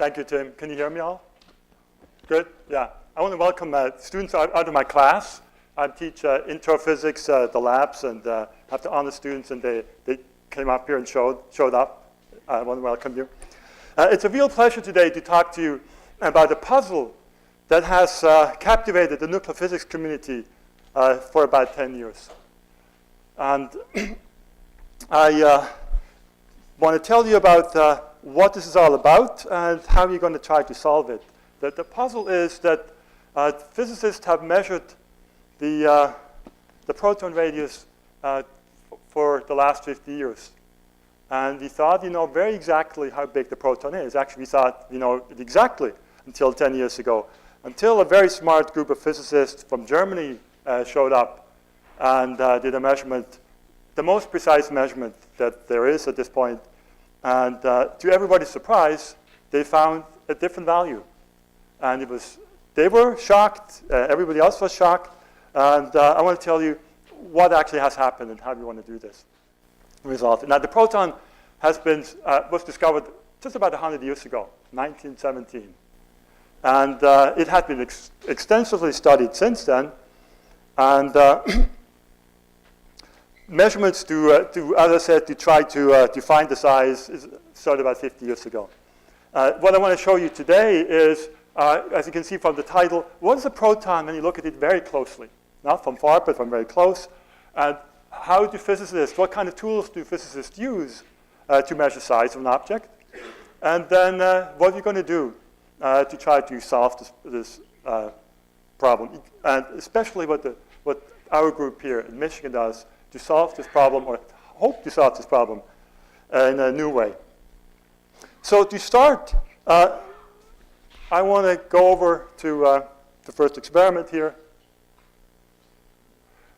Thank you, Tim. Can you hear me all? Good? Yeah. I want to welcome students out of my class. I teach intro physics, the labs, and have the honor students, and they came up here and showed up. I want to welcome you. It's a real pleasure today to talk to you about a puzzle that has captivated the nuclear physics community for about 10 years. And I want to tell you about what this is all about and how you're going to try to solve it. The puzzle is that physicists have measured the proton radius for the last 50 years. And we thought, very exactly how big the proton is. Actually, we thought, it exactly until 10 years ago, until a very smart group of physicists from Germany showed up and did a measurement, the most precise measurement that there is at this point. And to everybody's surprise, they found a different value. And they were shocked. Everybody else was shocked. And I want to tell you what actually has happened and how we want to do this. Result. Now, the proton was discovered just about 100 years ago, 1917. And it has been extensively studied since then. And measurements as I said, to try to find the size started about 50 years ago. What I want to show you today is, as you can see from the title, what is a proton when you look at it very closely? Not from far, but from very close. And how do physicists, what kind of tools do physicists use to measure size of an object? And then what are you going to do to try to solve this problem? And especially what our group here in Michigan does to solve this problem, or hope to solve this problem in a new way. So to start, I want to go over to the first experiment here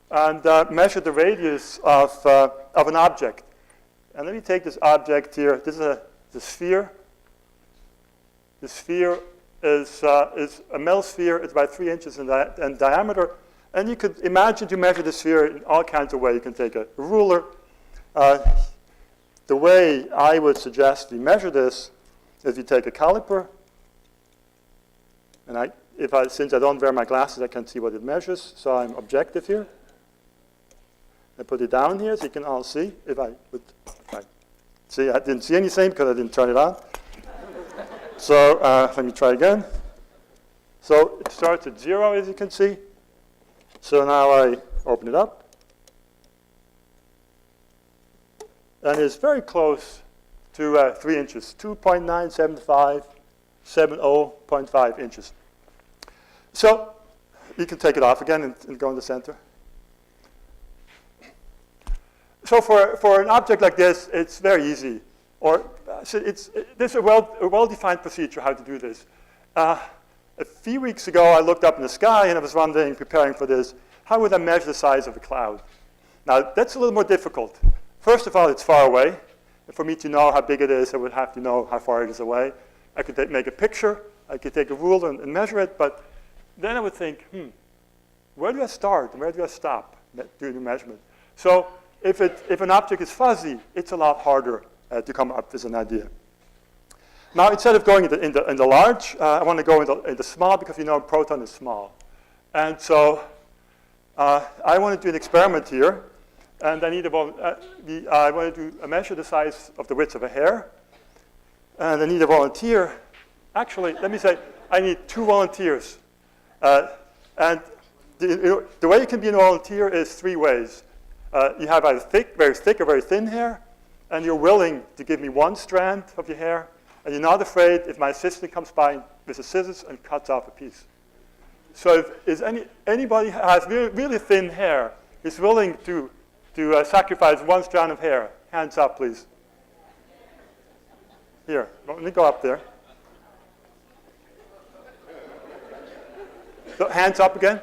and measure the radius of an object. And let me take this object here. This is a sphere. The sphere is a metal sphere. It's about 3 inches in diameter. And you could imagine to measure the sphere in all kinds of ways. You can take a ruler. The way I would suggest we measure this is you take a caliper. And since I don't wear my glasses, I can't see what it measures. So I'm objective here. I put it down here so you can all see. See, I didn't see anything because I didn't turn it on. So let me try again. So it starts at 0, as you can see. So now I open it up. And it's very close to 3 inches, 2.97570.5 inches. So you can take it off again and go in the center. So for an object like this, it's very easy. There's a well-defined procedure how to do this. A few weeks ago, I looked up in the sky, and I was wondering, preparing for this, how would I measure the size of a cloud? Now, that's a little more difficult. First of all, it's far away. And for me to know how big it is, I would have to know how far it is away. I could make a picture. I could take a ruler and measure it. But then I would think, where do I start and where do I stop doing the measurement? So if an object is fuzzy, it's a lot harder to come up with an idea. Now, instead of going in the large, I want to go in the small because a proton is small. And so I want to do an experiment here. And I want to measure the size of the width of a hair. And I need a volunteer. Actually, let me say, I need 2 volunteers. And the way you can be a volunteer is 3 ways. You have either very thick or very thin hair. And you're willing to give me 1 strand of your hair. And you're not afraid if my assistant comes by with the scissors and cuts off a piece. So if anybody has really thin hair is willing to sacrifice 1 strand of hair, hands up, please. Here, let me go up there. So hands up again.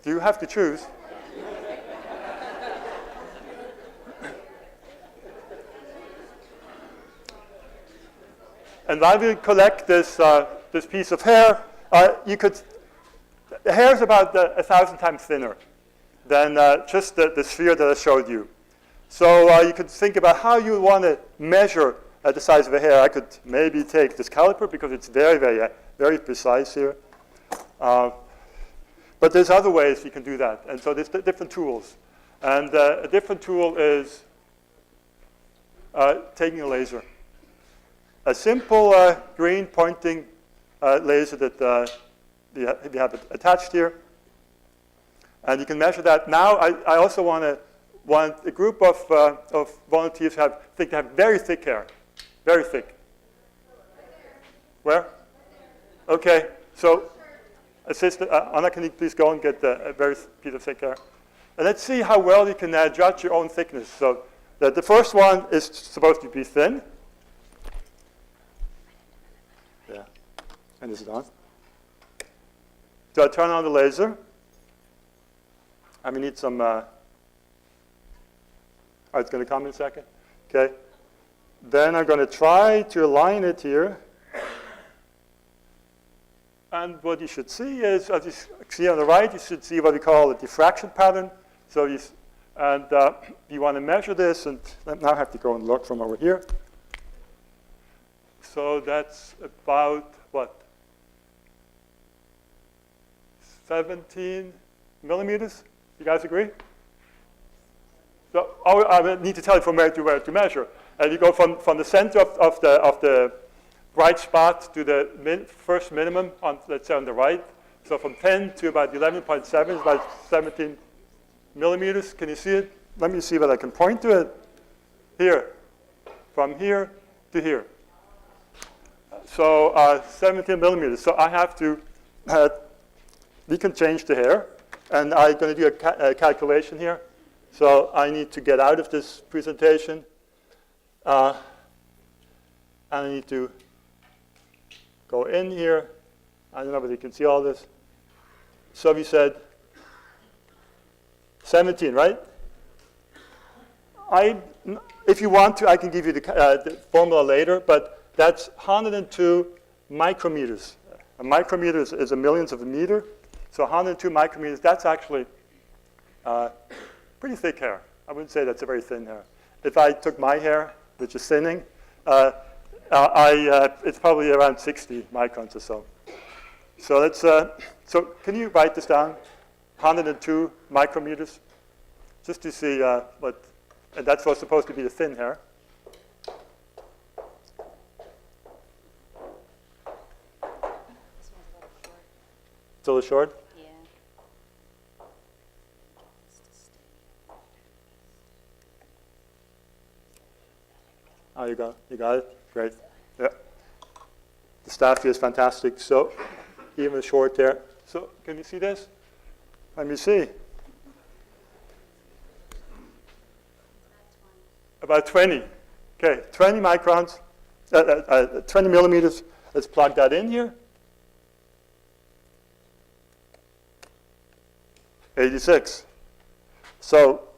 Do you have to choose? And while we collect this, this piece of hair, the hair is about 1,000 times thinner than just the sphere that I showed you. So you could think about how you want to measure the size of a hair. I could maybe take this caliper because it's very, very, very precise here. But there's other ways you can do that. And so there's different tools. And a different tool is taking a laser. A simple green pointing laser that we have attached here. And you can measure that. Now I also want a group of volunteers who think they have very thick hair. Very thick. Where? Okay. So, assistant Anna, can you please go and get a very piece of thick hair? And let's see how well you can judge your own thickness. So, the first one is supposed to be thin. Yeah. And is it on? So I turn on the laser. And we need some. Oh, it's going to come in a second. Okay. Then I'm going to try to align it here. And what you should see is, as you see on the right, you should see what we call a diffraction pattern. So you want to measure this, and now I have to go and look from over here. So that's about, what, 17 millimeters? You guys agree? So I need to tell you from where to measure. And you go from the center of the bright spot to the first minimum, let's say on the right. So from 10 to about 11.7 is about 17 millimeters. Can you see it? Let me see if I can point to it. Here, from here to here. So 17 millimeters. So I have to, we can change the hair. And I'm going to do a calculation here. So I need to get out of this presentation. And I need to go in here. I don't know whether you can see all this. So we said 17, right? If you want to, I can give you the formula later, but that's 102 micrometers. A micrometer is a millionth of a meter. So 102 micrometers, that's actually pretty thick hair. I wouldn't say that's a very thin hair. If I took my hair, which is thinning, it's probably around 60 microns or so. So let's. So can you write this down? 102 micrometers, just to see what. And that's what's supposed to be the thin hair. It's a little short. Yeah. Oh, you got it? Great. Yeah. The staff here is fantastic. So even short there. So can you see this? Let me see. About 20. Okay, 20 microns, 20 millimeters. Let's plug that in here. 86. So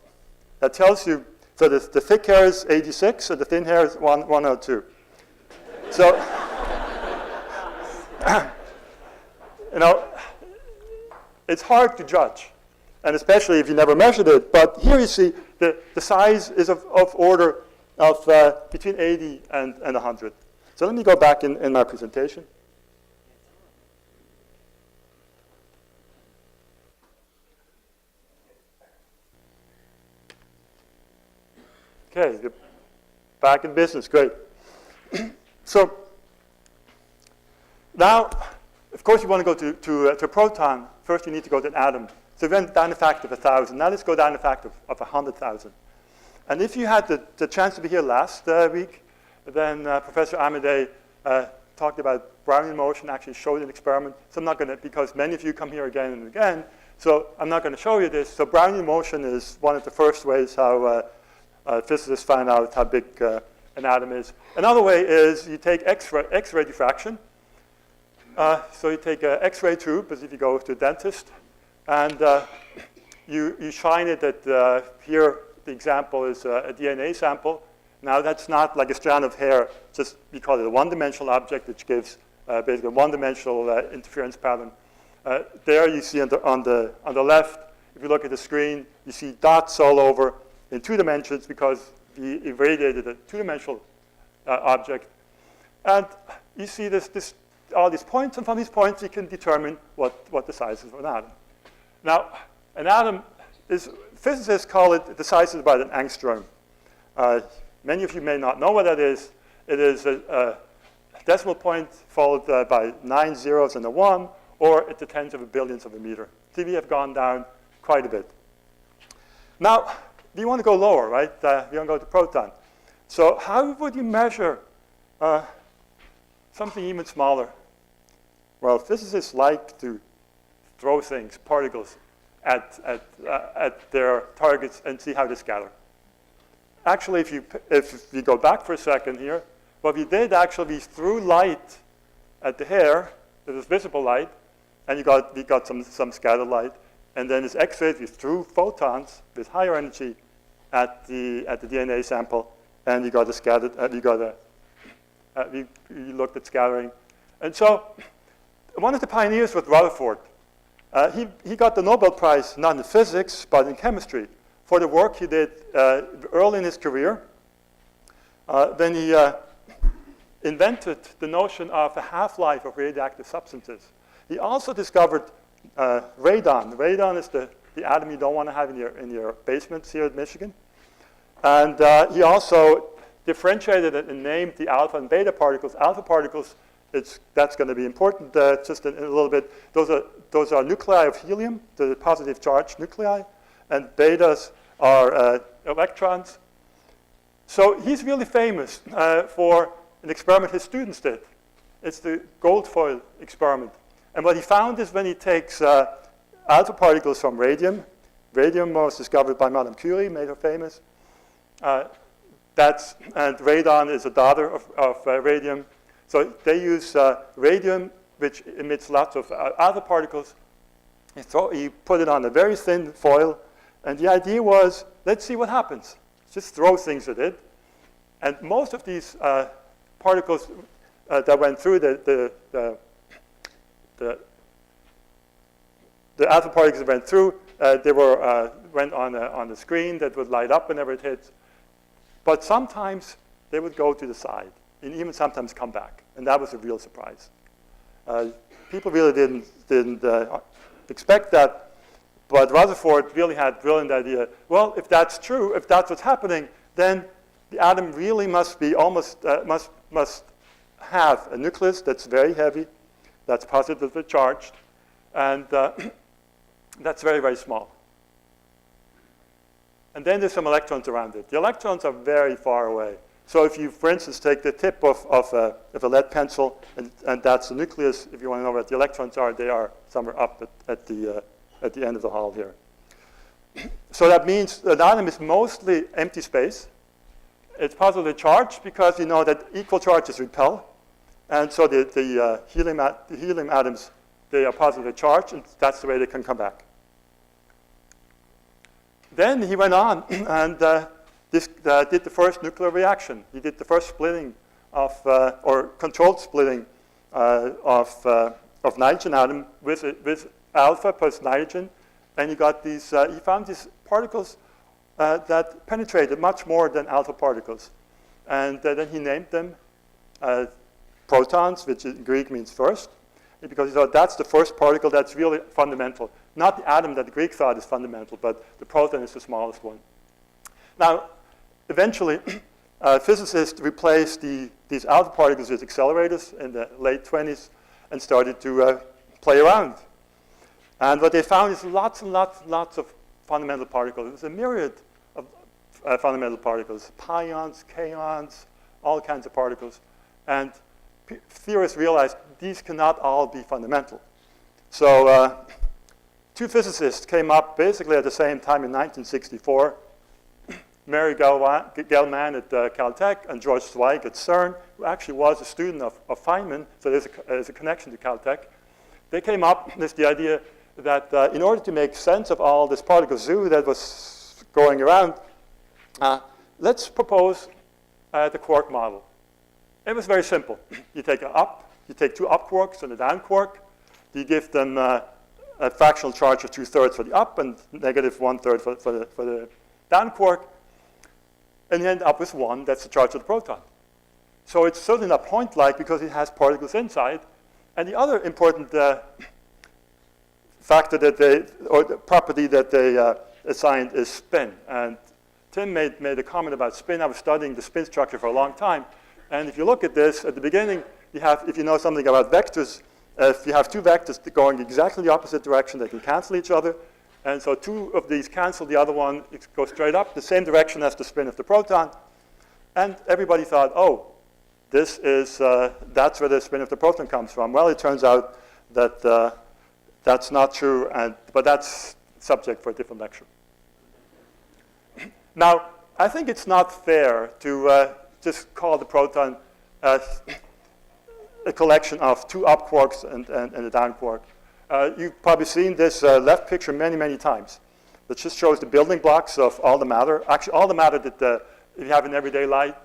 that tells you, so the thick hair is 86, and the thin hair is 102. So, you know, it's hard to judge, and especially if you never measured it. But here you see the size is of order of between 80 and 100. So let me go back in my presentation. Okay, you're back in business, great. So now, of course, you want to go to a proton. First, you need to go to an atom. So we went down a factor of 1,000. Now let's go down a factor of 100,000. And if you had the chance to be here last week, then Professor Amadei talked about Brownian motion, actually showed an experiment. So I'm not going to, because many of you come here again and again, so I'm not going to show you this. So Brownian motion is one of the first ways how physicists find out how big an atom is. Another way is you take X-ray diffraction. So you take an X-ray tube, as if you go to a dentist, and you shine it at, here the example is a DNA sample. Now that's not like a strand of hair, just we call it a one-dimensional object, which gives basically a one-dimensional interference pattern. There you see on the left, if you look at the screen, you see dots all over in 2 dimensions because we irradiated a 2-dimensional object. And you see all these points, and from these points you can determine what the size is of an atom. Now, an atom is, physicists call it, the size is about an angstrom. Many of you may not know what that is. It is a decimal point followed by 9 zeros and a 1, or at the tens of a billionth of a meter. So we have gone down quite a bit. Now, we want to go lower, right? We want to go to proton. So how would you measure something even smaller? Well, physicists like to throw things, particles, at their targets and see how they scatter. Actually, if you go back for a second here, what we did actually, we threw light at the hair. There was visible light, and we got some scattered light. And then as X-rays, we threw photons with higher energy at the DNA sample, and we got a scattered. We looked at scattering, and so one of the pioneers was Rutherford. He got the Nobel Prize not in physics but in chemistry for the work he did early in his career. When he invented the notion of a half-life of radioactive substances. He also discovered radon. Radon is the atom you don't want to have in your basements here at Michigan. And he also differentiated it and named the alpha and beta particles. Alpha particles, that's going to be important just in a little bit. Those are nuclei of helium, the positive charged nuclei, and betas are electrons. So he's really famous for an experiment his students did. It's the gold foil experiment. And what he found is when he takes alpha particles from radium, radium was discovered by Madame Curie, made her famous. And radon is a daughter of radium. So they use radium, which emits lots of alpha particles. He put it on a very thin foil. And the idea was, let's see what happens. Just throw things at it. And most of these particles that went through the alpha particles that went through, they went on the screen that would light up whenever it hits. But sometimes they would go to the side and even sometimes come back. And that was a real surprise. People really didn't expect that. But Rutherford really had a brilliant idea. Well, if that's true, if that's what's happening, then the atom really must be must have a nucleus that's very heavy, that's positively charged, and that's very, very small. And then there's some electrons around it. The electrons are very far away. So if you, for instance, take the tip of a lead pencil, and that's the nucleus, if you want to know where the electrons are, they are somewhere up at the end of the hall here. So that means an atom is mostly empty space. It's positively charged because you know that equal charges repel. And so the helium atoms, they are positively charged, and that's the way they can come back. Then he went on and did the first nuclear reaction. He did the first splitting or controlled splitting of nitrogen atom with alpha plus nitrogen, and he got these. He found these particles that penetrated much more than alpha particles, and then he named them protons, which in Greek means first, because he thought that's the first particle that's really fundamental. Not the atom that the Greek thought is fundamental, but the proton is the smallest one. Now, eventually, physicists replaced these alpha particles with accelerators in the late 20s and started to play around. And what they found is lots and lots of fundamental particles. There's a myriad of fundamental particles, pions, kaons, all kinds of particles. And theorists realized these cannot all be fundamental. So two physicists came up basically at the same time in 1964 Mary Gell-Mann at Caltech and George Zweig at CERN, who actually was a student of Feynman, so there's a connection to Caltech. They came up with the idea that in order to make sense of all this particle zoo that was going around, let's propose the quark model. It was very simple. You take two up quarks and a down quark. You give them a fractional charge of 2/3 for the up and negative 1/3 for the down quark. And you end up with 1, that's the charge of the proton. So it's certainly not point-like because it has particles inside. And the other important factor or the property that they assigned is spin. And Tim made a comment about spin. I was studying the spin structure for a long time. And if you look at this, at the beginning, if you know something about vectors, if you have two vectors going exactly the opposite direction, they can cancel each other. And so two of these cancel, the other one goes straight up, the same direction as the spin of the proton. And everybody thought, oh, that's where the spin of the proton comes from. Well, it turns out that that's not true, but that's subject for a different lecture. Now, I think it's not fair to just call the proton a collection of two up quarks and a down quark. You've probably seen this left picture many, many times. That just shows the building blocks of all the matter. Actually, all the matter that you have in everyday life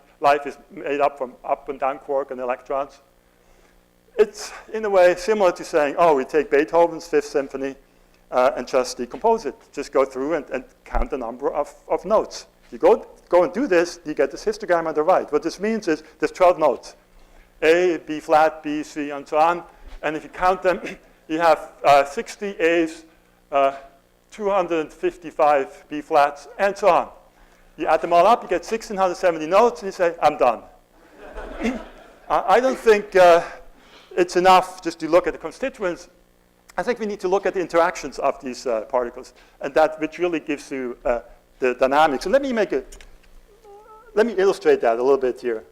is made up from up and down quark and electrons. It's, in a way, similar to saying, oh, we take Beethoven's Fifth Symphony and just decompose it. Just go through and count the number of notes. You go and do this, you get this histogram on the right. What this means is there's 12 notes. A, B flat, B, C, and so on. And if you count them, you have 60 A's, 255 B flats, and so on. You add them all up, you get 1,670 notes, and you say, I'm done. I don't think it's enough just to look at the constituents. I think we need to look at the interactions of these particles, and that which really gives you the dynamics. And let me illustrate that a little bit here.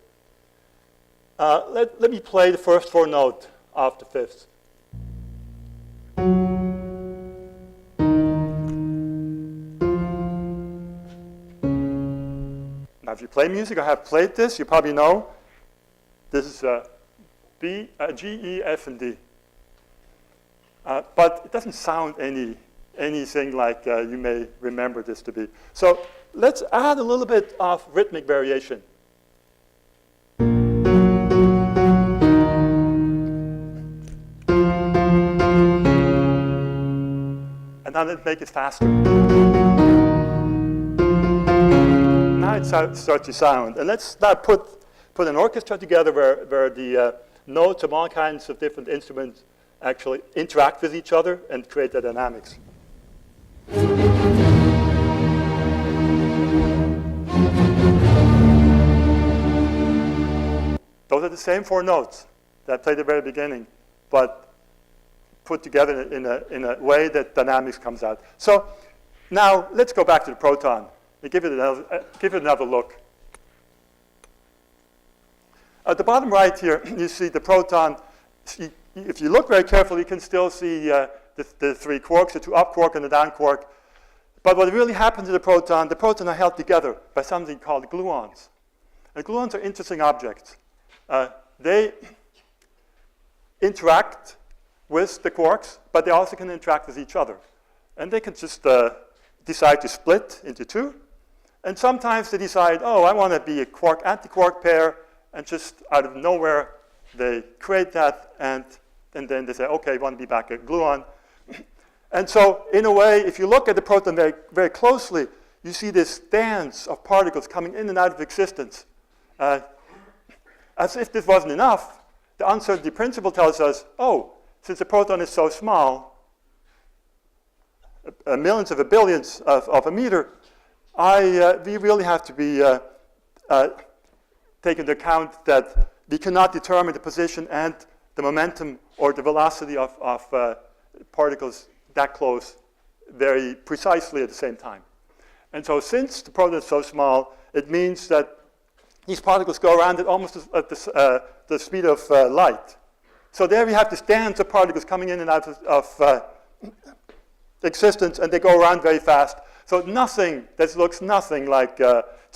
Let me play the first 4 notes of the fifth. Now, if you play music or have played this, you probably know this is G, E, F, and D. But it doesn't sound anything like you may remember this to be. So let's add a little bit of rhythmic variation. And now let's make it faster. Now it starts to sound. And let's now put an orchestra together where the notes of all kinds of different instruments actually interact with each other and create the dynamics. Those are the same 4 notes that I played at the very beginning, but put together in a way that dynamics comes out. So now let's go back to the proton and give it another look. At the bottom right here, you see the proton. If you look very carefully, you can still see the 3 quarks, the 2 up quark and the down quark. But what really happens to the proton are held together by something called gluons. And gluons are interesting objects. They interact with the quarks, but they also can interact with each other. And they can just decide to split into 2. And sometimes they decide, oh, I want to be a quark-antiquark pair, and just out of nowhere, they create that, and then they say, okay, I want to be back a gluon. And so, in a way, if you look at the proton very, very closely, you see this dance of particles coming in and out of existence. As if this wasn't enough, the uncertainty principle tells us, oh, since the proton is so small, millions of a billions of a meter, we really have to be take into account that we cannot determine the position and the momentum or the velocity of particles that close very precisely at the same time. And so since the proton is so small, it means that these particles go around at almost at the speed of light. So there we have this dance of particles coming in and out of existence, and they go around very fast. So nothing that looks nothing like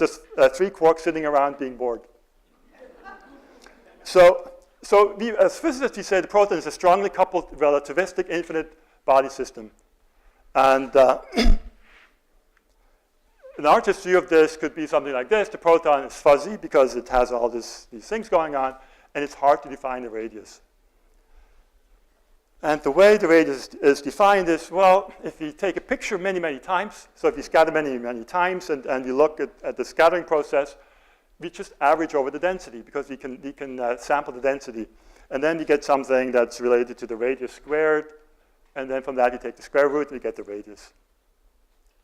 just 3 quarks sitting around being bored. So we, as physicists, we say the proton is a strongly coupled relativistic infinite body system. And an artist's view of this could be something like this. The proton is fuzzy because it has all these things going on, and it's hard to define the radius. And the way the radius is defined is, well, if you take a picture many, many times, so if you scatter many, many times and you look at the scattering process, we just average over the density because we can sample the density. And then you get something that's related to the radius squared, and then from that you take the square root and you get the radius.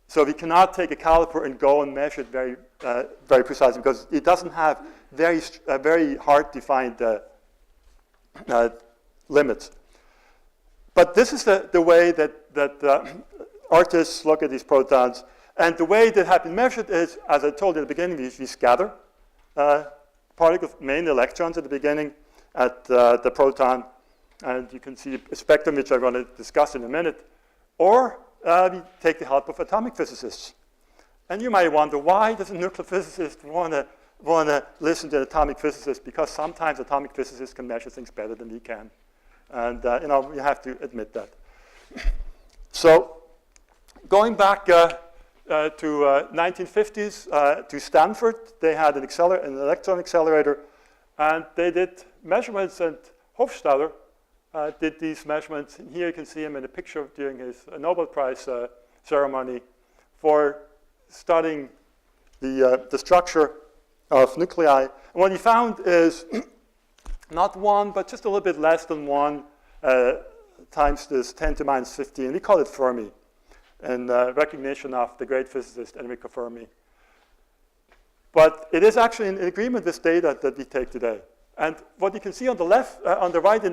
So we cannot take a caliper and go and measure it very, very precisely because it doesn't have very hard-defined limits. But this is the way that artists look at these protons. And the way that have been measured is, as I told you at the beginning, we scatter particles, mainly electrons at the beginning at the proton. And you can see a spectrum, which I'm going to discuss in a minute. Or we take the help of atomic physicists. And you might wonder, why does a nuclear physicist want to listen to an atomic physicist? Because sometimes atomic physicists can measure things better than we can. And you have to admit that. So going back to 1950s to Stanford, they had an electron accelerator, and they did measurements, and Hofstadter did these measurements. And here you can see him in a picture during his Nobel Prize ceremony for studying the structure of nuclei. And what he found is not 1, but just a little bit less than 1 times this 10 to minus 15. We call it Fermi, in recognition of the great physicist Enrico Fermi. But it is actually in agreement with data that we take today. And what you can see on the left, on the right in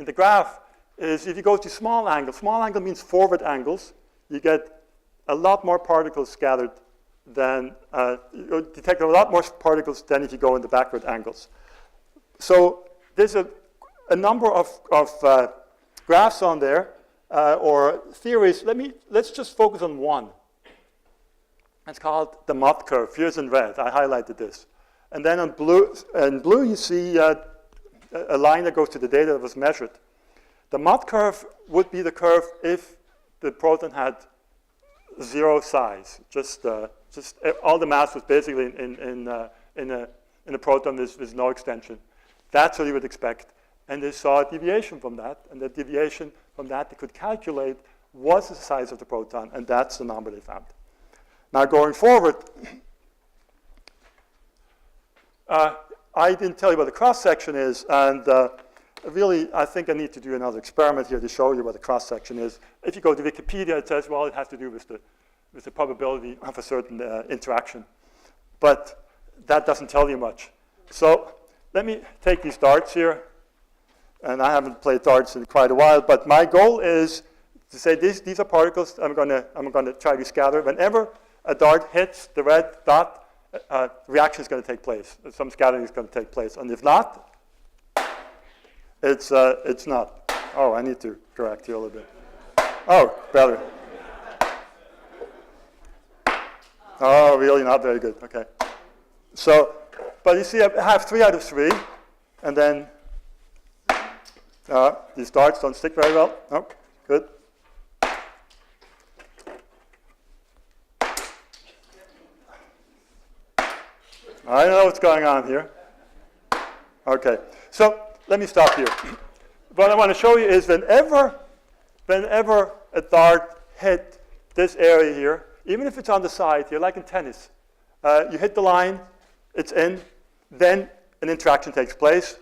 the graph is if you go to small angle means forward angles, you get a lot more particles scattered than, you detect a lot more particles than if you go in the backward angles. So there's a number of graphs on there, or theories. Let's just focus on one. It's called the Mott curve. Here's in red. I highlighted this. And then in blue you see a line that goes to the data that was measured. The Mott curve would be the curve if the proton had 0 size. Just all the mass was basically in a proton with no extension. That's what you would expect. And they saw a deviation from that, and the deviation from that they could calculate was the size of the proton, and that's the number they found. Now going forward, I didn't tell you what the cross-section is, and really I think I need to do another experiment here to show you what the cross-section is. If you go to Wikipedia, it says, well, it has to do with the probability of a certain interaction. But that doesn't tell you much. So let me take these darts here. And I haven't played darts in quite a while, but my goal is to say these are particles I'm going to try to scatter. Whenever a dart hits the red dot, reaction is going to take place. Some scattering is going to take place. And if not, it's not. Oh, I need to correct you a little bit. Oh, better. Oh, really not very good. Okay. So, but you see I have 3 out of 3, and then these darts don't stick very well. Oh, good. I don't know what's going on here. Okay, so let me stop here. What I want to show you is whenever a dart hit this area here, even if it's on the side here, like in tennis, you hit the line, it's in, then an interaction takes place.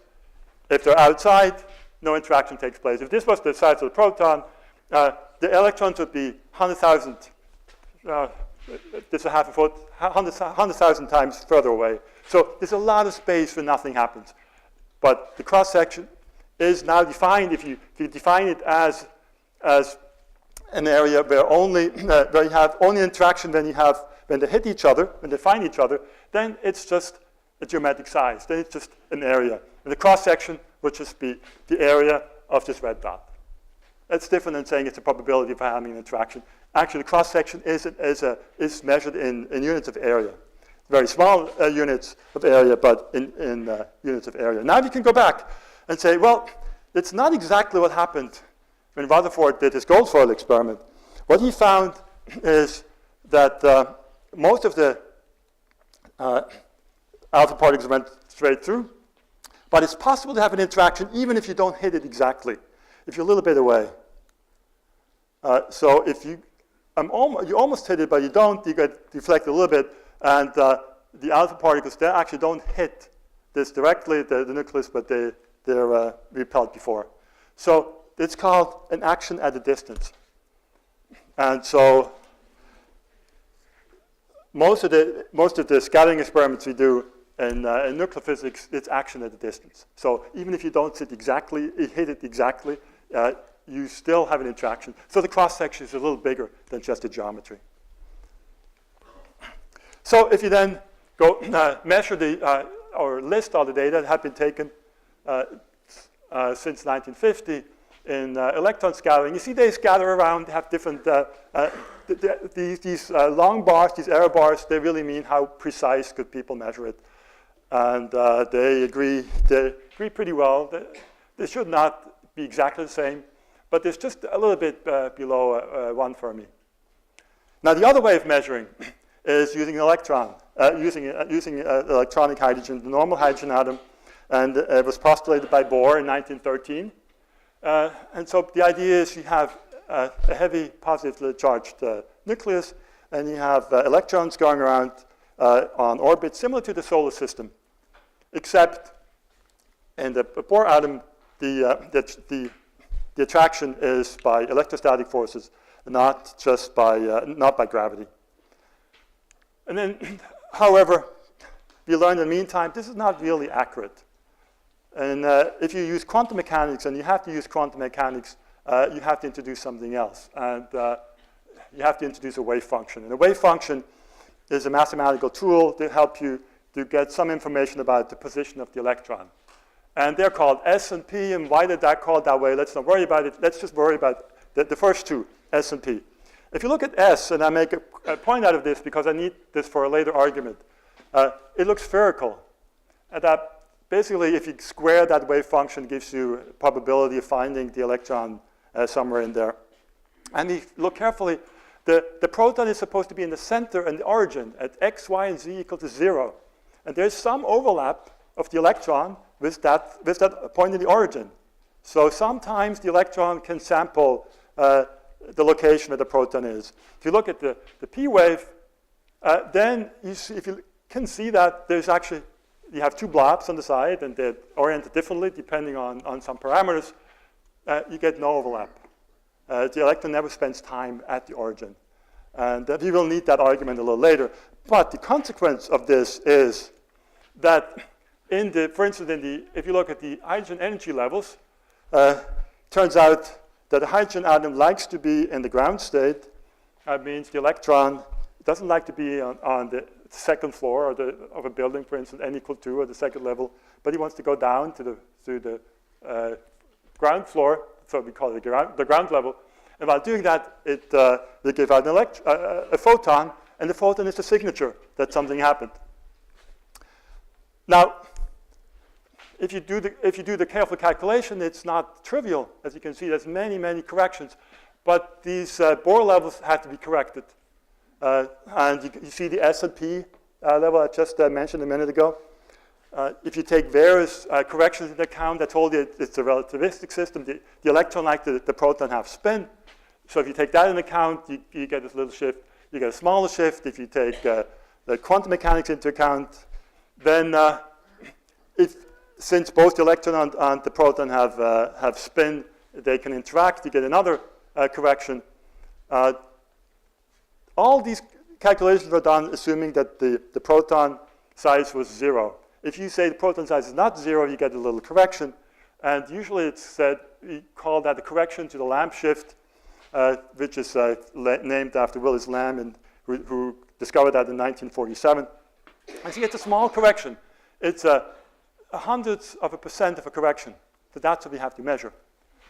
If they're outside, no interaction takes place. If this was the size of the proton, the electrons would be 100,000, this is a half a foot, 100,000 times further away. So there's a lot of space where nothing happens. But the cross-section is now defined, if you define it as an area where where you have only interaction when they hit each other, when they find each other, then it's just a geometric size. Then it's just an area. And the cross-section would just be the area of this red dot. That's different than saying it's a probability of having an interaction. Actually, the cross-section is measured in units of area. very small units of area, but in units of area. Now you can go back and say, well, it's not exactly what happened when Rutherford did his gold foil experiment. What he found is that most of the alpha particles went straight through, but it's possible to have an interaction even if you don't hit it exactly, if you're a little bit away. So if you almost hit it, but you don't, you get deflected a little bit, and the alpha particles, they actually don't hit this directly, the nucleus, but they're repelled before. So it's called an action at a distance. And so most of the scattering experiments we do in nuclear physics, it's action at a distance. So even if you don't hit it exactly, you still have an interaction. So the cross-section is a little bigger than just the geometry. So if you then go measure or list all the data that have been taken since 1950 in electron scattering, you see they scatter around, have different, these long bars, these error bars, they really mean how precise could people measure it. And they agree pretty well. They should not be exactly the same, but there's just a little bit below 1 Fermi. Now the other way of measuring is using an electron, using electronic hydrogen, the normal hydrogen atom, and it was postulated by Bohr in 1913. And so the idea is you have a heavy positively charged nucleus, and you have electrons going around on orbit similar to the solar system, except in the Bohr atom, the attraction is by electrostatic forces, not just by not by gravity. And then, however, we learned in the meantime this is not really accurate. And if you use quantum mechanics, and you have to use quantum mechanics, you have to introduce something else. And you have to introduce a wave function. And a wave function is a mathematical tool to help you to get some information about the position of the electron. And they're called S and P, and why did that called that way? Let's not worry about it. Let's just worry about the first two, S and P. If you look at S, and I make a point out of this because I need this for a later argument, it looks spherical. And that basically, if you square that wave function, it gives you a probability of finding the electron somewhere in there. And if you look carefully, the proton is supposed to be in the center and the origin at x, y, and z equal to 0. And there's some overlap of the electron with that point in the origin. So sometimes the electron can sample the location where the proton is. If you look at the P wave, then you see, if you can see that there's actually, you have two blobs on the side, and they're oriented differently depending on some parameters. You get no overlap. The electron never spends time at the origin. And we will need that argument a little later. But the consequence of this is that for instance, if you look at the hydrogen energy levels, turns out that the hydrogen atom likes to be in the ground state. That means the electron doesn't like to be on the second floor of a building, for instance, n equal 2 or the second level, but he wants to go down to the ground floor, so we call it the ground level. And while doing that, they give out a photon, and the photon is the signature that something happened. Now, if you do the careful calculation, it's not trivial. As you can see, there's many, many corrections. But these Bohr levels have to be corrected. And you see the S and P level I just mentioned a minute ago. If you take various corrections into account, I told you it's a relativistic system. The electron, like the proton, have spin. So if you take that into account, you get this little shift. You get a smaller shift. If you take the quantum mechanics into account, then since both the electron and the proton have spin, they can interact. You get another correction. All these calculations were done assuming that the proton size was 0. If you say the proton size is not 0, you get a little correction. And usually it's said, we call that a correction to the Lamb shift, which is named after Willis Lamb, who discovered that in 1947. And so it's a small correction. It's a hundredth of a percent of a correction. So that's what we have to measure.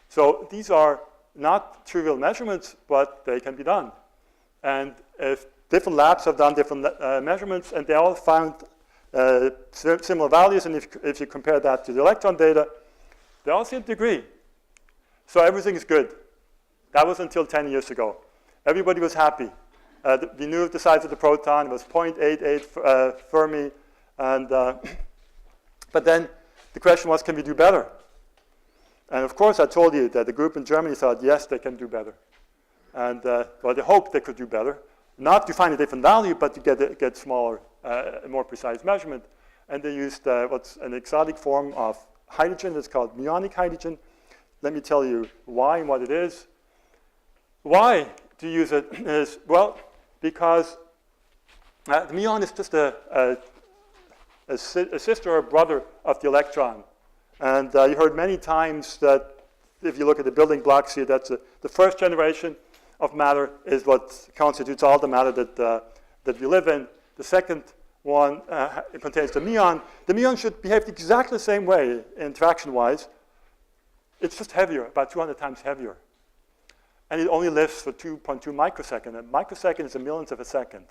So these are not trivial measurements, but they can be done. And if different labs have done different measurements, and they all found similar values. And if you compare that to the electron data, they all seem to agree. So everything is good. That was until 10 years ago. Everybody was happy. We knew the size of the proton. It was 0.88 Fermi. And, but then the question was, can we do better? And of course, I told you that the group in Germany thought, yes, they can do better. And well, they hoped they could do better. Not to find a different value, but to get smaller, more precise measurement. And they used what's an exotic form of hydrogen. It's called muonic hydrogen. Let me tell you why and what it is. Why do you use it is, well, because the muon is just a sister or brother of the electron. And you heard many times that if you look at the building blocks here, that's the first generation of matter is what constitutes all the matter that we live in. The second one it contains the muon. The muon should behave exactly the same way interaction-wise. It's just heavier, about 200 times heavier. And it only lives for 2.2 microseconds. A microsecond is a millionth of a second.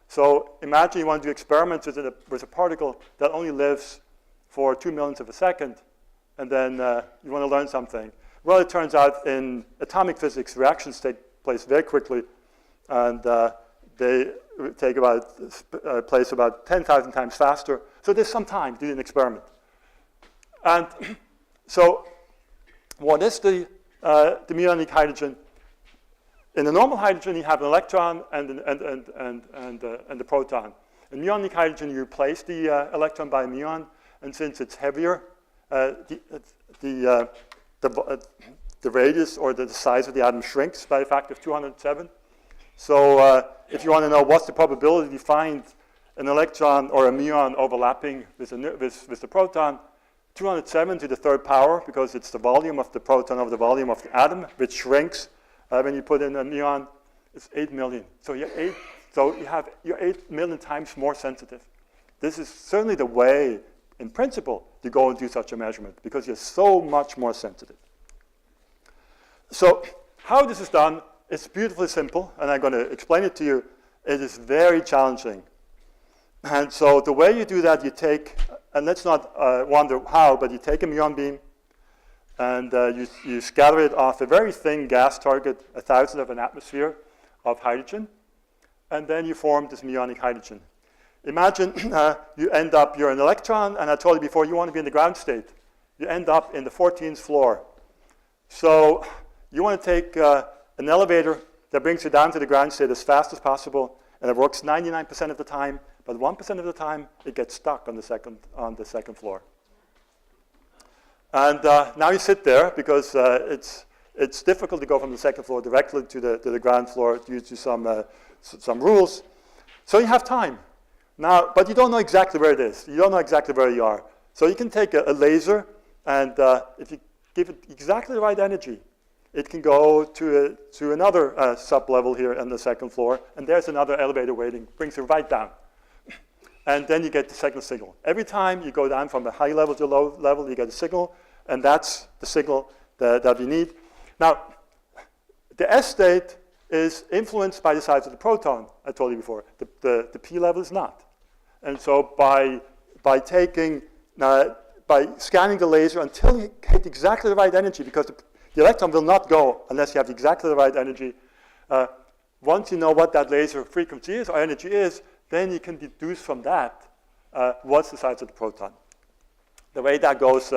So imagine you want to do experiments with a particle that only lives for 2 millionths of a second, and then you want to learn something. Well, it turns out in atomic physics, reactions take place very quickly, and they take place about 10,000 times faster. So there's some time to do an experiment. And so what is the muonic hydrogen? In the normal hydrogen, you have an electron and the proton. In muonic hydrogen, you replace the electron by a muon, and since it's heavier, the radius or the size of the atom shrinks by a factor of 207. So if you want to know what's the probability to find an electron or a muon overlapping with the proton, 207 to the third power, because it's the volume of the proton over the volume of the atom, which shrinks. When you put in a muon, it's 8 million. So you're 8 million times more sensitive. This is certainly the way, in principle, to go and do such a measurement, because you're so much more sensitive. So how this is done is beautifully simple, and I'm going to explain it to you. It is very challenging. And so the way you do that, you take, and let's not wonder how, but you take a muon beam, and you scatter it off a very thin gas target, 1,000th of an atmosphere of hydrogen, and then you form this muonic hydrogen. Imagine you're an electron, and I told you before, you want to be in the ground state. You end up in the 14th floor. So you want to take an elevator that brings you down to the ground state as fast as possible, and it works 99% of the time, but 1% of the time, it gets stuck on the second floor. And now you sit there because it's difficult to go from the second floor directly to the ground floor due to some rules. So you have time. Now, but you don't know exactly where it is. You don't know exactly where you are. So you can take a laser, and if you give it exactly the right energy, it can go to another sub-level here on the second floor, and there's another elevator waiting, brings you right down. And then you get the second signal. Every time you go down from a high level to a low level, you get a signal, and that's the signal that you need. Now, the S state is influenced by the size of the proton, I told you before. The P level is not. And so by scanning the laser until you hit exactly the right energy, because the electron will not go unless you have exactly the right energy. Once you know what that laser frequency is or energy is, then you can deduce from that what's the size of the proton. The way that goes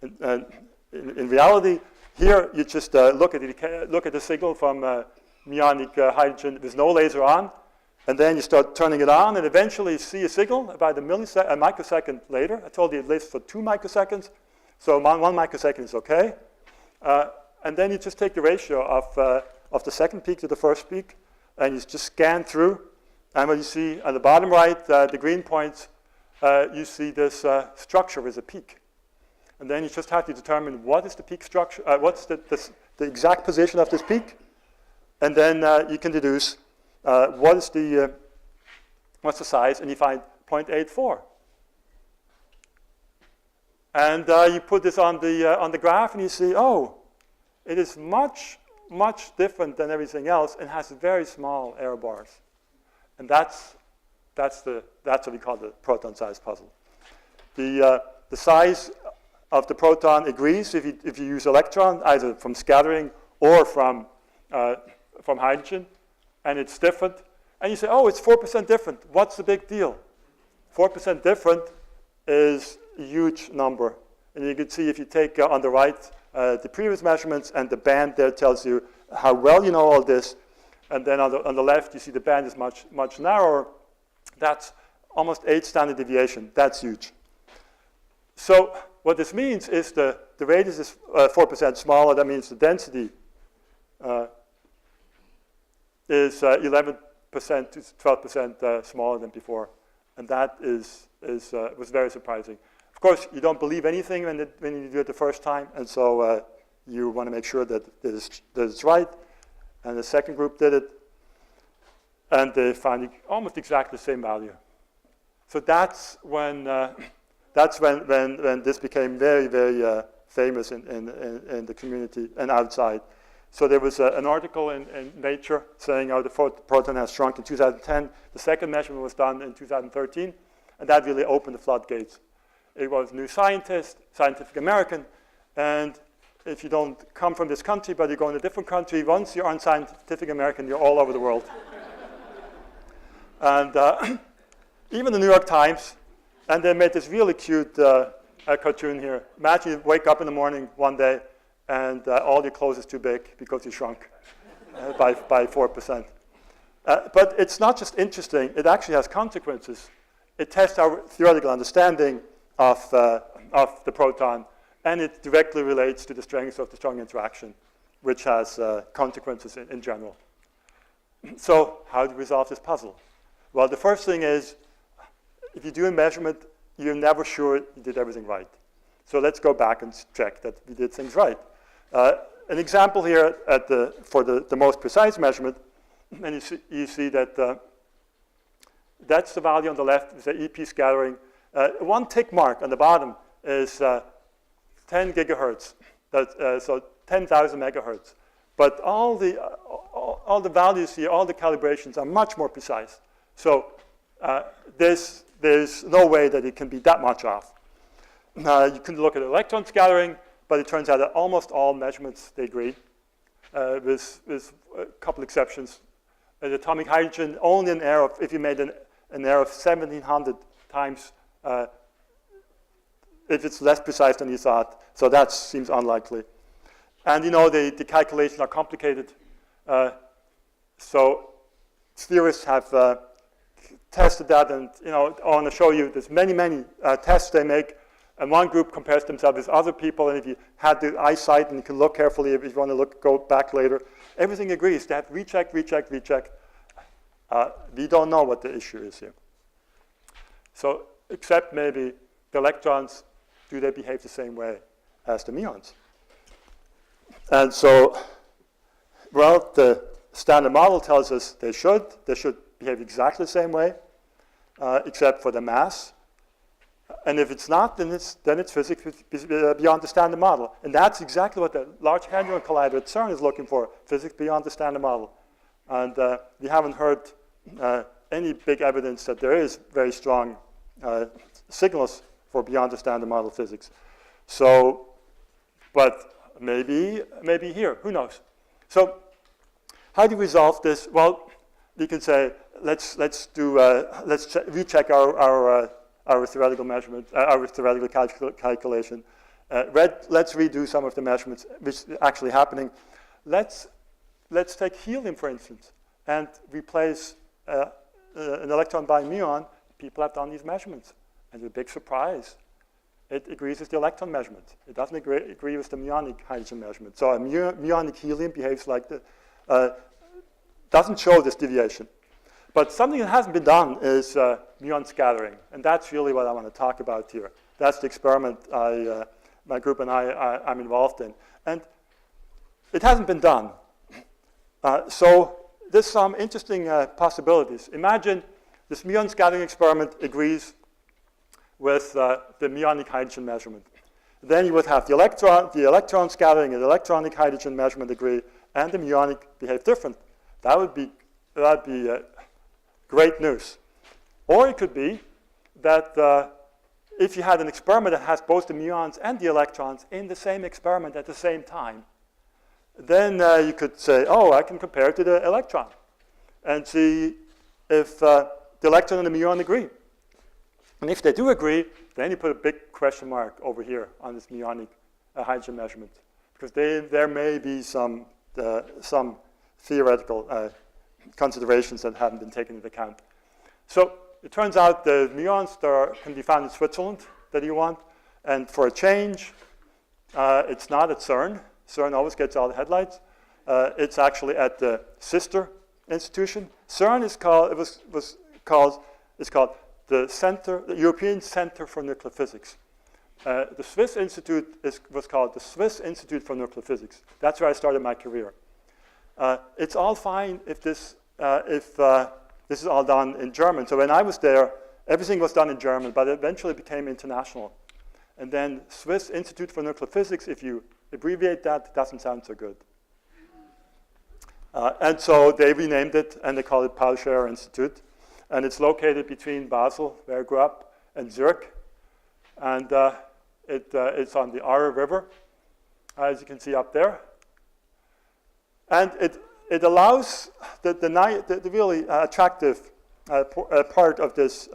in reality, here you just look at the signal from muonic hydrogen with no laser on, and then you start turning it on, and eventually you see a signal about a microsecond later. I told you it lives for 2 microseconds, so 1 microsecond is okay. And then you just take the ratio of the second peak to the first peak, and you just scan through. And what you see at the bottom right, the green points, you see this structure with a peak. And then you just have to determine what is the peak structure, what's the exact position of this peak. And then you can deduce what's the size, and you find 0.84. And you put this on the graph, and you see, oh, it is much, much different than everything else, and has very small error bars. And that's what we call the proton size puzzle. The size of the proton agrees if you use electron, either from scattering or from hydrogen, and it's different. And you say, oh, it's 4% different. What's the big deal? 4% different is a huge number. And you can see if you take on the right the previous measurements, and the band there tells you how well you know all this. And then on the left, you see the band is much narrower. That's almost 8 standard deviation. That's huge. So what this means is the radius is 4% smaller. That means the density is 11% to 12% smaller than before. And that was very surprising. Of course, you don't believe anything when you do it the first time, and so you want to make sure that it's right. And the second group did it, and they found almost exactly the same value. So that's when this became very, very famous in the community and outside. So there was an article in Nature saying how the proton has shrunk in 2010. The second measurement was done in 2013, and that really opened the floodgates. It was New Scientist, Scientific American, and if you don't come from this country, but you go in a different country, once you're on Scientific American, you're all over the world. And even the New York Times, and they made this really cute cartoon here. Imagine you wake up in the morning one day, and all your clothes is too big because you shrunk by 4%. But it's not just interesting, it actually has consequences. It tests our theoretical understanding of the proton, and it directly relates to the strength of the strong interaction, which has consequences in general. So how do we resolve this puzzle? Well, the first thing is, if you do a measurement, you're never sure you did everything right. So let's go back and check that we did things right. An example here for the most precise measurement, and you see that that's the value on the left, is the EP scattering. One tick mark on the bottom is 10 gigahertz, so 10,000 megahertz. But all the values here, all the calibrations are much more precise. So there's no way that it can be that much off. You can look at electron scattering, but it turns out that almost all measurements, they agree, with a couple exceptions. The atomic hydrogen, only an error of, if you made an error of 1,700 times, if it's less precise than you thought. So that seems unlikely. And you know, the calculations are complicated. So theorists have tested that, and you know, I want to show you there's many tests they make. And one group compares themselves with other people, and if you had the eyesight, and you can look carefully if you want to go back later, everything agrees. They have recheck. We don't know what the issue is here. So, except maybe the electrons, do they behave the same way as the muons? And so, well, the standard model tells us they should behave exactly the same way, except for the mass. And if it's not, then it's physics beyond the standard model. And that's exactly what the Large Hadron Collider at CERN is looking for, physics beyond the standard model. And we haven't heard any big evidence that there is very strong signals for beyond the standard model physics. So, but maybe here, who knows? So, how do we resolve this? Well, we can say let's recheck our theoretical measurement, our theoretical calculation. Let's redo some of the measurements which is actually happening. Let's take helium, for instance, and replace an electron by a muon. People have done these measurements, and the big surprise, it agrees with the electron measurement. It doesn't agree with the muonic hydrogen measurement. So a muonic helium behaves like doesn't show this deviation. But something that hasn't been done is muon scattering, and that's really what I want to talk about here. That's the experiment my group and I'm involved in. And it hasn't been done. So there's some interesting possibilities. Imagine this muon scattering experiment agrees with the muonic hydrogen measurement. Then you would have the electron scattering and the electronic hydrogen measurement agree, and the muonic behave different. That would be Great news. Or it could be that if you had an experiment that has both the muons and the electrons in the same experiment at the same time, then you could say, oh, I can compare it to the electron and see if the electron and the muon agree. And if they do agree, then you put a big question mark over here on this muonic hydrogen measurement, because there may be some theoretical considerations that haven't been taken into account. So it turns out the muons can be found in Switzerland that you want, and for a change, it's not at CERN. CERN always gets all the headlights. It's actually at the sister institution. CERN is called the European Center for Nuclear Physics. The Swiss Institute was called the Swiss Institute for Nuclear Physics. That's where I started my career. It's all fine if this is all done in German. So when I was there, everything was done in German, but it eventually became international. And then Swiss Institute for Nuclear Physics, if you abbreviate that, it doesn't sound so good. And so they renamed it, and they call it Paul Scherrer Institute. And it's located between Basel, where I grew up, and Zurich. And it's on the Arbor River, as you can see up there. And it allows the really attractive part of this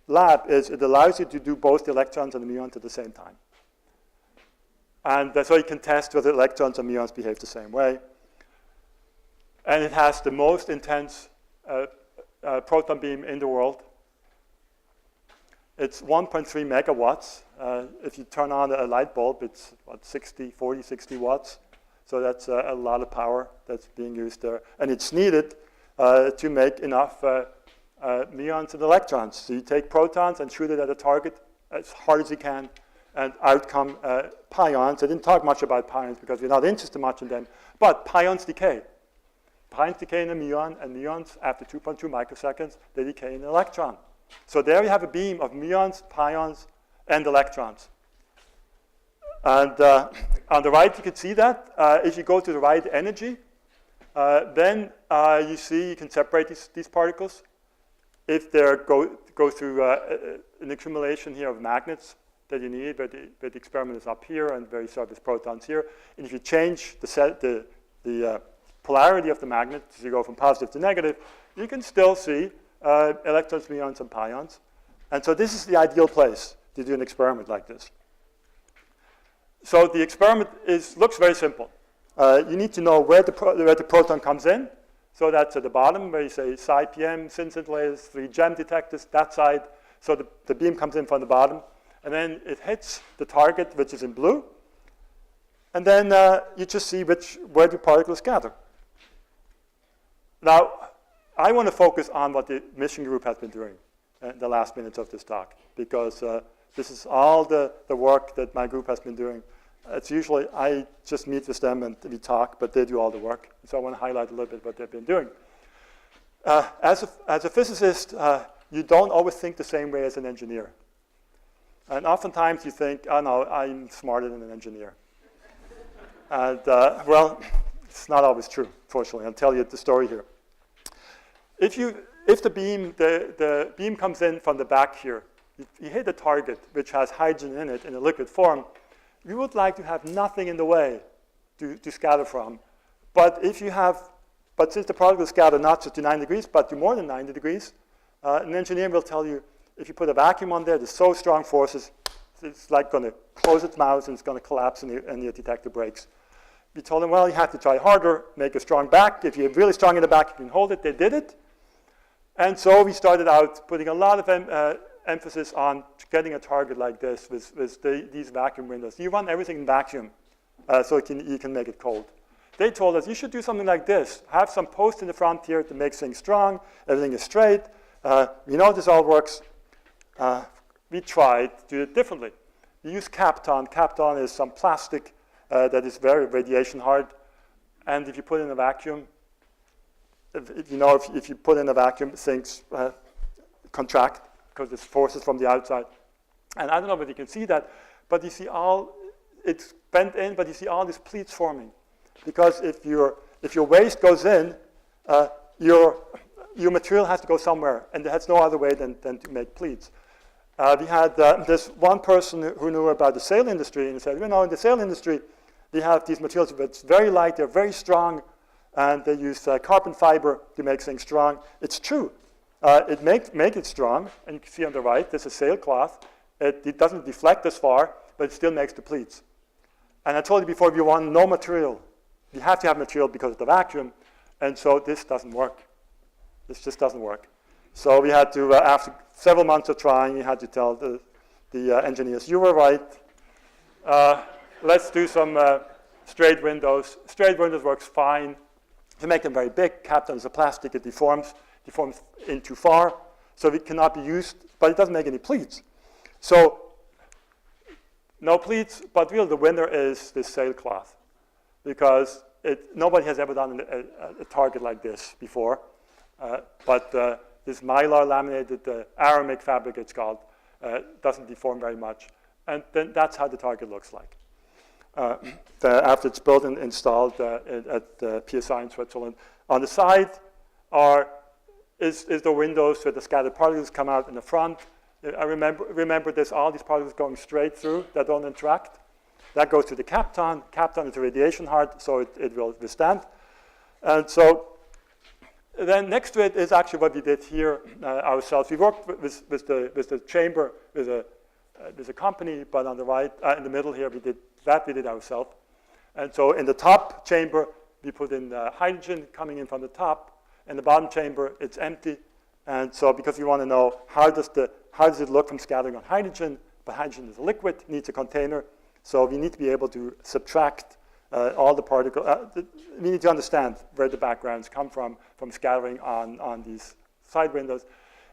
lab is it allows you to do both the electrons and the muons at the same time. And so you can test whether electrons and muons behave the same way. And it has the most intense proton beam in the world. It's 1.3 megawatts. If you turn on a light bulb, it's what, 60 watts. So that's a lot of power that's being used there. And it's needed to make enough muons and electrons. So you take protons and shoot it at a target as hard as you can, and out come pions. I didn't talk much about pions because we're not interested much in them, but pions decay. Pions decay in a muon, and muons, after 2.2 microseconds, they decay in an electron. So there you have a beam of muons, pions, and electrons. And on the right, you can see that. If you go to the right energy, then you see you can separate these particles. If they go through an accumulation here of magnets that you need, where the experiment is up here and where you start with protons here. And if you change the polarity of the magnet, so you go from positive to negative, you can still see electrons, muons, and pions. And so this is the ideal place to do an experiment like this. So the experiment looks very simple. You need to know where the proton comes in. So that's at the bottom where you say psi PM, sin scintillators, 3 gem detectors, that side. So the beam comes in from the bottom. And then it hits the target, which is in blue. And then you just see where the particles gather. Now, I want to focus on what the mission group has been doing in the last minutes of this talk, because this is all the work that my group has been doing. It's usually, I just meet with them and we talk, but they do all the work. So I want to highlight a little bit what they've been doing. As a physicist, you don't always think the same way as an engineer. And oftentimes you think, oh no, I'm smarter than an engineer. And well, it's not always true, fortunately. I'll tell you the story here. If the beam comes in from the back here, you hit a target which has hydrogen in it in a liquid form, you would like to have nothing in the way to scatter from. But since the particles scatter not just to 9 degrees, but to more than 90 degrees, an engineer will tell you, if you put a vacuum on there, there's so strong forces, it's like going to close its mouth and it's going to collapse and your detector breaks. We told them, well, you have to try harder, make a strong back. If you're really strong in the back, you can hold it. They did it. And so we started out putting a lot of emphasis on getting a target like this with these vacuum windows. You run everything in vacuum so you can make it cold. They told us, you should do something like this. Have some posts in the front here to make things strong. Everything is straight. We know this all works. We tried to do it differently. We use Kapton. Kapton is some plastic that is very radiation hard. And if you put in a vacuum, if you put in a vacuum, things contract because there's forces from the outside. And I don't know if you can see that, but you see it's bent in, but you see all these pleats forming. Because if your waste goes in, your your material has to go somewhere, and there's no other way than to make pleats. We had this one person who knew about the sail industry, and he said, in the sail industry, they have these materials, but it's very light, they're very strong, and they use carbon fiber to make things strong. It's true. It make it strong, and you can see on the right, this is sailcloth. It doesn't deflect as far, but it still makes the pleats. And I told you before, if you want no material, you have to have material because of the vacuum, and so this doesn't work. This just doesn't work. So we had to, after several months of trying, we had to tell the engineers, you were right. Let's do some straight windows. Straight windows works fine. To make them very big, capped on as a plastic, it deforms in too far, so it cannot be used, but it doesn't make any pleats. So no pleats, but really the winner is this sailcloth, because nobody has ever done a target like this before, but this mylar laminated aramid fabric, it's called, doesn't deform very much, and then that's how the target looks like. After it's built and installed at PSI in Switzerland. On the side is the windows where the scattered particles come out in the front. I remember there's all these particles going straight through that don't interact. That goes to the Kapton. Kapton is a radiation hard, so it will withstand. And so then next to it is actually what we did here ourselves. We worked with the chamber, with a company, but on the right, in the middle here, we did ourselves. And so in the top chamber, we put in hydrogen coming in from the top. In the bottom chamber, it's empty. And so because we want to know how does it look from scattering on hydrogen, but hydrogen is a liquid, needs a container. So we need to be able to subtract all the particles. We need to understand where the backgrounds come from scattering on these side windows.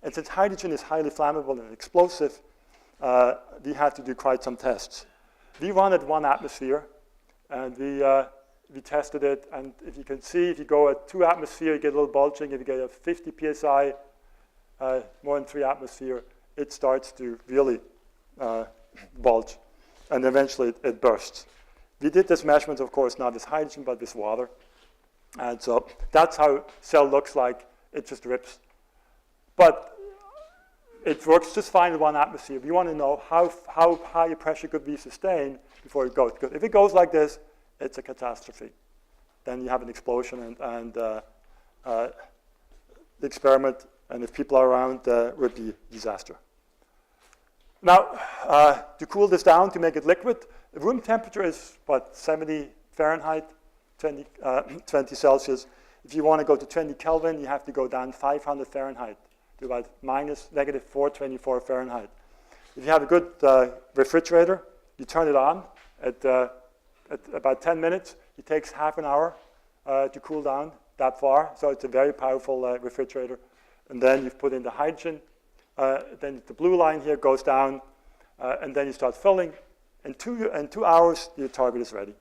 And since hydrogen is highly flammable and explosive, we had to do quite some tests. We run at 1 atmosphere, and we tested it. And if you can see, if you go at 2 atmosphere, you get a little bulging. If you get a 50 psi, more than 3 atmosphere, it starts to really bulge, and eventually it bursts. We did this measurement, of course, not with hydrogen, but with water. And so that's how cell looks like. It just rips. But it works just fine at 1 atmosphere. We want to know how high a pressure could be sustained before it goes. Because if it goes like this, it's a catastrophe. Then you have an explosion, and the experiment, and if people are around, would be a disaster. Now, to cool this down, to make it liquid, the room temperature is, 70 Fahrenheit, 20 Celsius. If you want to go to 20 Kelvin, you have to go down 500 Fahrenheit. To about negative 424 Fahrenheit. If you have a good refrigerator, you turn it on at about 10 minutes. It takes half an hour to cool down that far, so it's a very powerful refrigerator. And then you've put in the hydrogen. Then the blue line here goes down, and then you start filling. In 2 hours, your target is ready.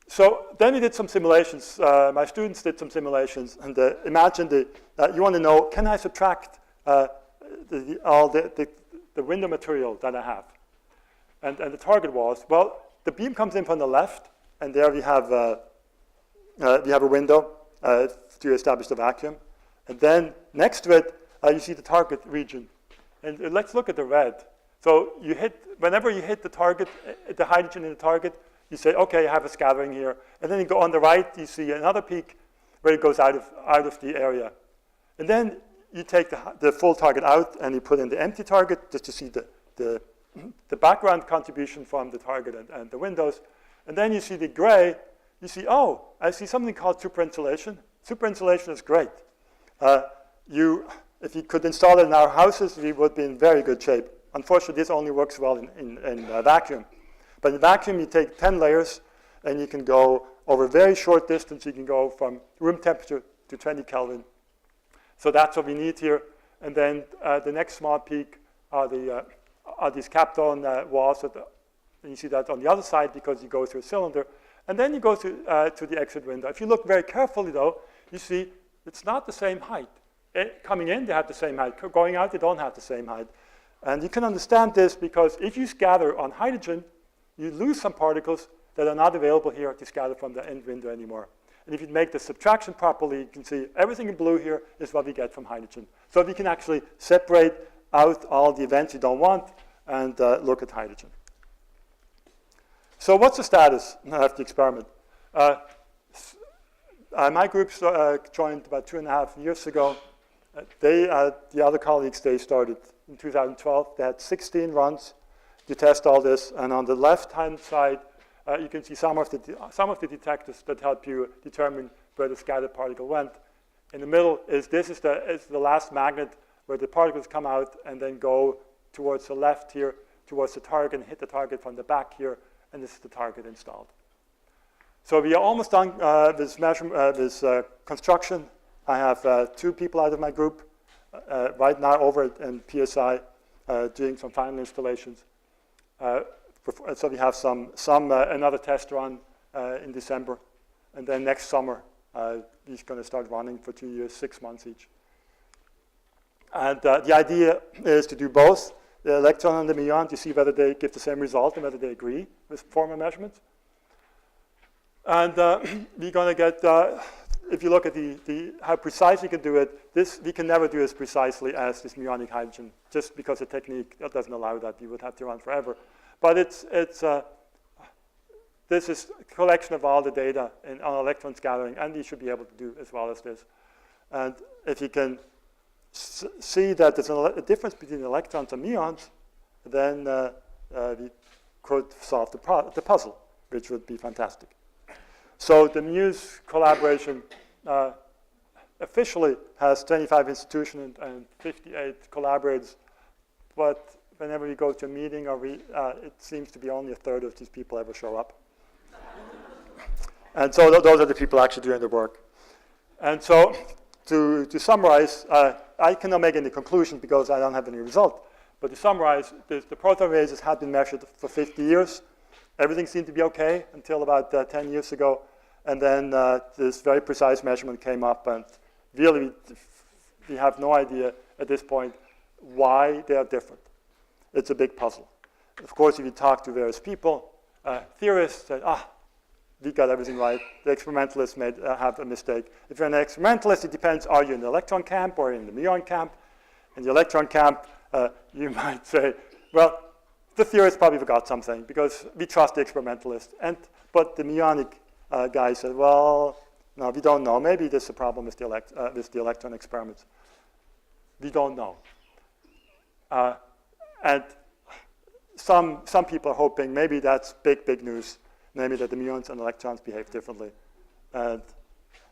So then we did some simulations. My students did some simulations, and imagine you want to know, can I subtract all the window material that I have? And the target was, well, the beam comes in from the left, and there we have a window to establish the vacuum. And then next to it, you see the target region. And let's look at the red. So whenever you hit the target, the hydrogen in the target, you say, okay, I have a scattering here. And then you go on the right, you see another peak where it goes out of the area. And then you take the full target out and you put in the empty target just to see the background contribution from the target and the windows. And then you see the gray, you see, oh, I see something called superinsulation. Superinsulation is great. If you could install it in our houses, we would be in very good shape. Unfortunately, this only works well in vacuum. But in vacuum, you take 10 layers, and you can go over a very short distance. You can go from room temperature to 20 Kelvin. So that's what we need here. And then the next small peak are these Kapton walls. And you see that on the other side because you go through a cylinder. And then you go to the exit window. If you look very carefully, though, you see it's not the same height. Coming in, they have the same height. Going out, they don't have the same height. And you can understand this because if you scatter on hydrogen, you lose some particles that are not available here to scatter from the end window anymore. And if you make the subtraction properly, you can see everything in blue here is what we get from hydrogen. So we can actually separate out all the events you don't want and look at hydrogen. So what's the status of the experiment? My group joined about 2.5 years ago. The other colleagues, they started in 2012. They had 16 runs to test all this. And on the left-hand side, you can see some of the detectors that help you determine where the scattered particle went. In the middle is the last magnet where the particles come out and then go towards the left here, towards the target, and hit the target from the back here, and this is the target installed. So we are almost done this construction. I have 2 people out of my group right now over in PSI doing some final installations. So we have another test run in December, and then next summer we're going to start running for 2 years, 6 months each. And the idea is to do both the electron and the muon to see whether they give the same result and whether they agree with former measurements. And we're going to get, if you look at how precise we can do it, we can never do as precisely as this muonic hydrogen, just because the technique doesn't allow that. You would have to run forever. But this is a collection of all the data on electron scattering, and we should be able to do as well as this. And if you can see that there's a difference between electrons and muons, then we could solve the puzzle, which would be fantastic. So the Muse collaboration officially has 25 institutions and 58 collaborators, but whenever we go to a meeting, it seems to be only a third of these people ever show up. And so those are the people actually doing the work. And so to summarize, I cannot make any conclusion because I don't have any result. But to summarize, the proton raises had been measured for 50 years. Everything seemed to be okay until about 10 years ago. And then this very precise measurement came up. And really, we have no idea at this point why they are different. It's a big puzzle. Of course, if you talk to various people, theorists say, we got everything right. The experimentalists have a mistake. If you're an experimentalist, it depends, are you in the electron camp or in the muon camp? In the electron camp, you might say, well, the theorists probably forgot something because we trust the experimentalist. But the muonic guy said, well, no, we don't know. Maybe there's a problem with the electron experiments. We don't know. And some people are hoping maybe that's big news, namely that the muons and electrons behave differently. And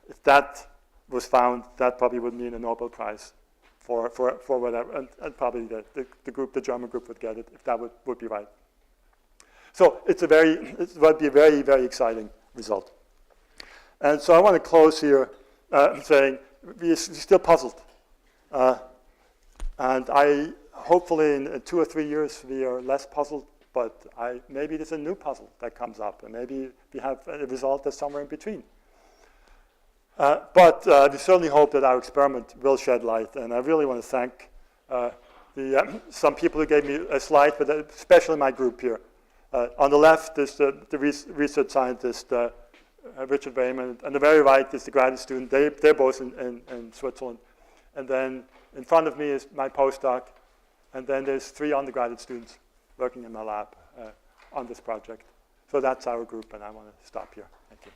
if that was found, that probably would mean a Nobel Prize for whatever, and probably the German group would get it if that would be right. So it would be a very, very exciting result. And so I want to close here saying we're still puzzled. And hopefully in 2 or 3 years we are less puzzled, but maybe there's a new puzzle that comes up, and maybe we have a result that's somewhere in between. But we certainly hope that our experiment will shed light, and I really want to thank some people who gave me a slide, but especially my group here. On the left is the research scientist, Richard Wayman. On the very right is the graduate student. They're both in Switzerland. And then in front of me is my postdoc. And then there's 3 undergraduate students working in my lab on this project. So that's our group, and I want to stop here. Thank you.